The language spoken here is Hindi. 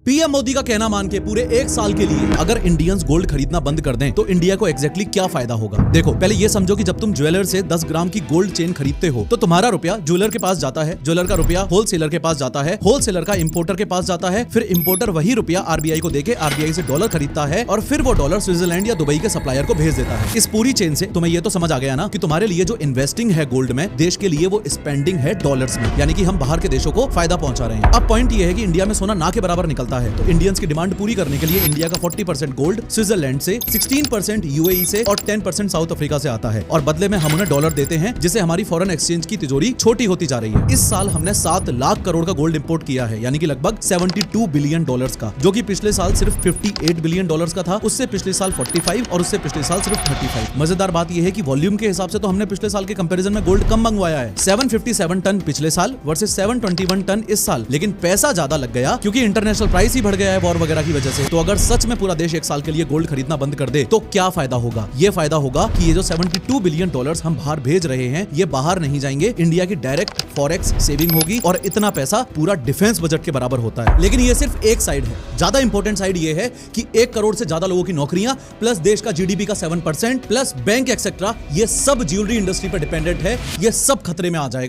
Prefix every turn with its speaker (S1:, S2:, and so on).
S1: पीएम मोदी का कहना मान के पूरे एक साल के लिए अगर इंडियंस गोल्ड खरीदना बंद कर दें तो इंडिया को एग्जैक्टली क्या फायदा होगा। देखो, पहले ये समझो कि जब तुम ज्वेलर से 10 ग्राम की गोल्ड चेन खरीदते हो तो तुम्हारा रुपया ज्वेलर के पास जाता है, ज्वेलर का रुपया होलसेलर के पास जाता है, होलसेलर का इंपोर्टर के पास जाता है, फिर इंपोर्टर वही रुपया आरबीआई को देके आरबीआई से डॉलर खरीदता है और फिर वो डॉलर स्विट्जरलैंड या दुबई के सप्लायर को भेज देता है। इस पूरी चेन से तुम्हें ये तो समझ आ गया ना कि तुम्हारे लिए जो इन्वेस्टिंग है गोल्ड में, देश के लिए वो स्पेंडिंग है डॉलर्स में, यानी कि हम बाहर के देशों को फायदा पहुंचा रहे हैं। अब पॉइंट ये है कि इंडिया में सोना ना के बराबर निकलता है, तो इंडियंस की डिमांड पूरी करने के लिए इंडिया का 40% गोल्ड स्विट्जरलैंड से, 16% यूएई से और 10% साउथ अफ्रीका से आता है और बदले में हम उन्हें डॉलर देते हैं, जिससे हमारी फॉरेन एक्सचेंज की तिजोरी छोटी होती जा रही है। इस साल हमने 7 लाख करोड़ का गोल्ड इंपोर्ट किया है, यानी कि लगभग 72 बिलियन डॉलर्स का, जो कि पिछले साल सिर्फ 58 बिलियन डॉलर्स का था, उससे पिछले साल 45 और उससे पिछले साल सिर्फ 35। मजेदार बात यह है कि वॉल्यूम के हिसाब से तो हमने पिछले साल के कंपैरिजन में गोल्ड कम मंगवाया है, 757 टन पिछले साल वर्सेस 721 टन इस साल, लेकिन पैसा ज्यादा लग गया क्योंकि इंटरनेशनल प्राइस ही बढ़ गया है वॉर वगैरह की वजह से। तो अगर सच में पूरा देश एक साल के लिए गोल्ड खरीदना बंद कर दे तो क्या फायदा होगा? ये फायदा होगा कि ये जो 72 बिलियन डॉलर्स हम बाहर भेज रहे हैं ये बाहर नहीं जाएंगे, इंडिया की डायरेक्ट फॉरेक्स सेविंग होगी और इतना पैसा पूरा डिफेंस बजट के बराबर होता है। लेकिन ये सिर्फ एक साइड है, ज्यादा इंपॉर्टेंट साइड ये है कि 1 करोड़ से ज्यादा लोगों की नौकरियां प्लस देश का जीडीपी का 7% प्लस बैंक एक्सेट्रा, ये सब ज्वेलरी इंडस्ट्री पर डिपेंडेंट है, ये सब खतरे में आ जाएगा।